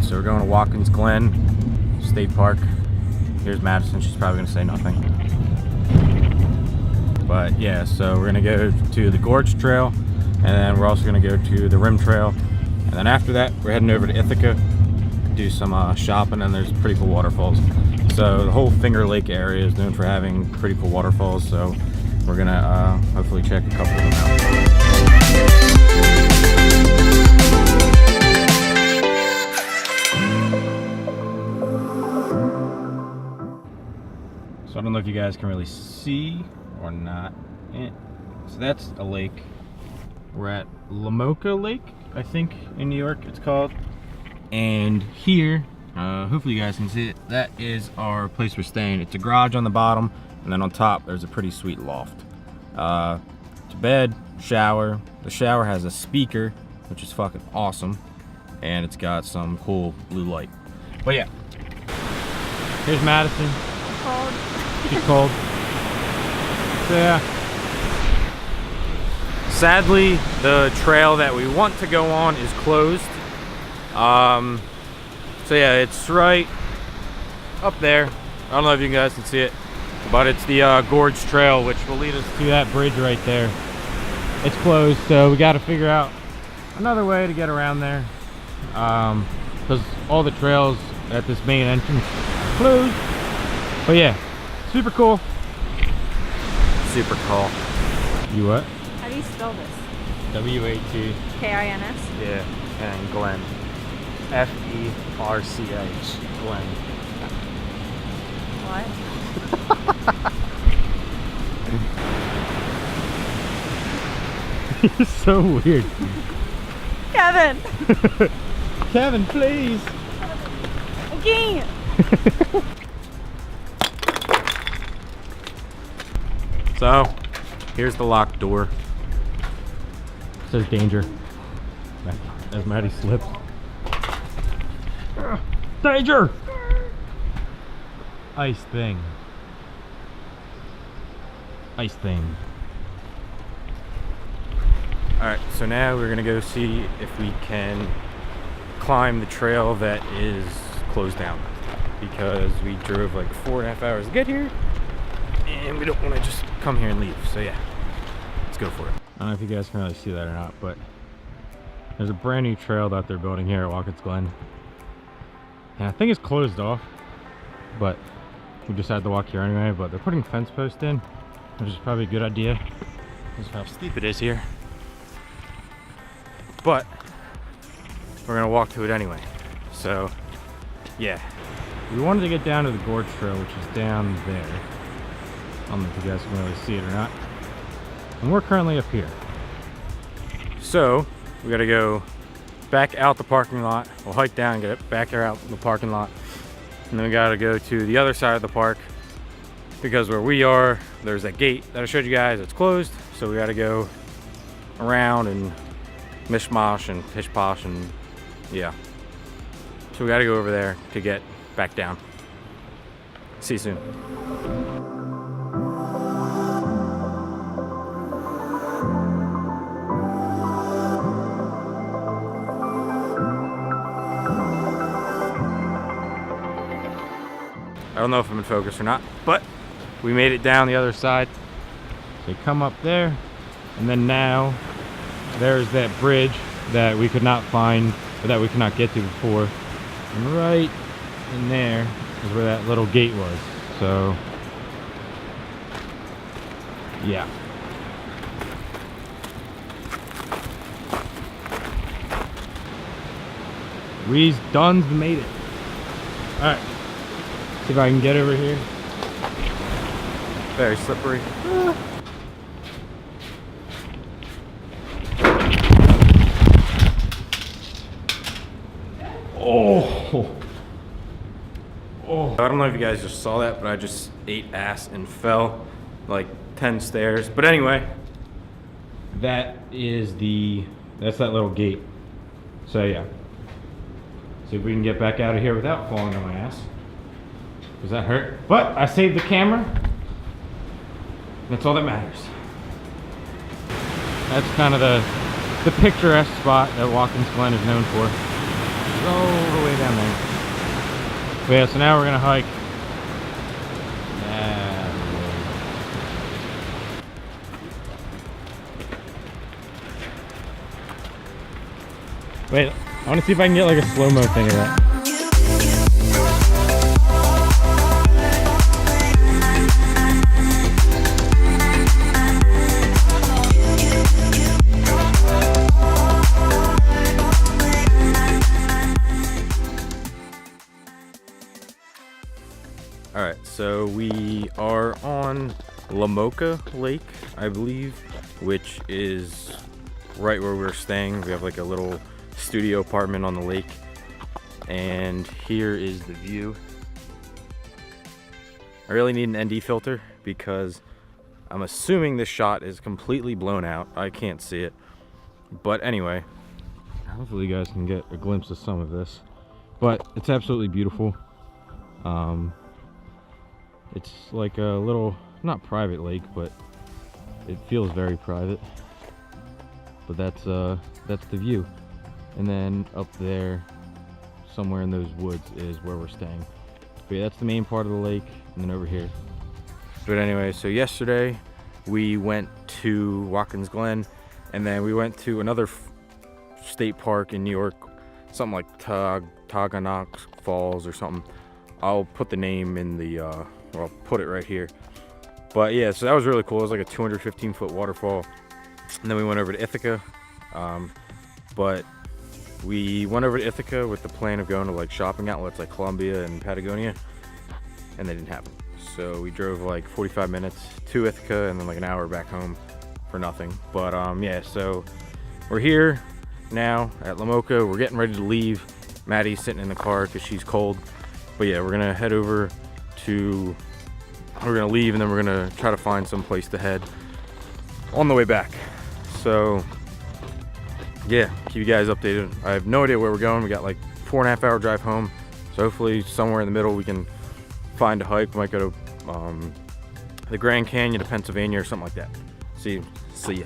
so we're going to Watkins Glen State Park. Here's Madison, she's probably gonna say nothing. But yeah, so we're gonna go to the Gorge Trail, and then we're also gonna go to the Rim Trail. And then after that, we're heading over to Ithaca, do some shopping, and there's pretty cool waterfalls. So the whole Finger Lake area is known for having pretty cool waterfalls, so we're gonna hopefully check a couple of them out. So I don't know if you guys can really see or not. So that's a lake. We're at Lamoka Lake, I think, in New York it's called. And here, hopefully you guys can see it, that is our place we're staying. It's a garage on the bottom, and then on top there's a pretty sweet loft. It's a bed, shower. The shower has a speaker, which is fucking awesome. And it's got some cool blue light. But yeah, here's Madison. Cold. She's cold. So yeah. Sadly, the trail that we want to go on is closed. So yeah, it's right up there. I don't know if you guys can see it, but it's the Gorge Trail, which will lead us to that bridge right there. It's closed, so we got to figure out another way to get around there. Because all the trails at this main entrance are closed. But yeah, super cool. Super cool. You what? How do you spell this? W-A-T. K-I-N-S? Yeah, and Glen. F-E-R-C-H. Glen. What? You're so weird. Kevin! Kevin, please! Okay! So, here's the locked door. It says danger. As Maddie slips. Danger! Ice thing. Ice thing. Alright, so now we're gonna go see if we can climb the trail that is closed down. Because we drove like 4.5 hours to get here. And we don't want to just come here and leave, so yeah, let's go for it. I don't know if you guys can really see that or not, but there's a brand new trail that they're building here at Watkins Glen. And I think it's closed off, but we decided to walk here anyway. But they're putting fence posts in, which is probably a good idea. This is how steep it is here. But we're gonna walk to it anyway. So yeah, we wanted to get down to the Gorge Trail, which is down there. I don't know if you guys can really see it or not. And we're currently up here. So we gotta go back out the parking lot. We'll hike down and get it back out the parking lot. And then we gotta go to the other side of the park, because where we are, there's that gate that I showed you guys, it's closed. So we gotta go around and mishmash and pish posh and yeah. So we gotta go over there to get back down. See you soon. I don't know if I'm in focus or not, but we made it down the other side. So you come up there, and then now there's that bridge that we could not find, or that we could not get to before. And right in there is where that little gate was. So yeah. We's done made it. Alright. See if I can get over here. Very slippery. Oh. I don't know if you guys just saw that, but I just ate ass and fell like 10 stairs. But anyway, that's that little gate. So yeah. See if we can get back out of here without falling on my ass. Does that hurt? But I saved the camera. That's all that matters. That's kind of the picturesque spot that Watkins Glen is known for. all the way down there. But yeah, so now we're gonna hike. Wait, I want to see if I can get like a slow-mo thing of that. Alright, so we are on Lamoka Lake, I believe, which is right where we're staying. We have like a little studio apartment on the lake, and here is the view. I really need an ND filter because I'm assuming this shot is completely blown out. I can't see it, but anyway, hopefully you guys can get a glimpse of some of this. But it's absolutely beautiful. It's like a little, not private lake, but it feels very private. But that's the view. And then up there, somewhere in those woods, is where we're staying. But yeah, that's the main part of the lake, and then over here. But anyway, so yesterday we went to Watkins Glen, and then we went to another state park in New York, something like Taughannock Falls or something. I'll put the name in the, or I'll put it right here. But yeah, so that was really cool. It was like a 215-foot waterfall. And then we went over to Ithaca. But we went over to Ithaca with the plan of going to like shopping outlets like Columbia and Patagonia, and they didn't happen. So we drove like 45 minutes to Ithaca and then like an hour back home for nothing. But yeah, so we're here now at Lamoka. We're getting ready to leave. Maddie's sitting in the car because she's cold. But yeah, we're gonna head over to, we're gonna leave and then we're gonna try to find some place to head on the way back. So yeah, keep you guys updated. I have no idea where we're going. We got like 4.5 hour drive home. So hopefully somewhere in the middle we can find a hike. We might go to the Grand Canyon of Pennsylvania or something like that. See ya.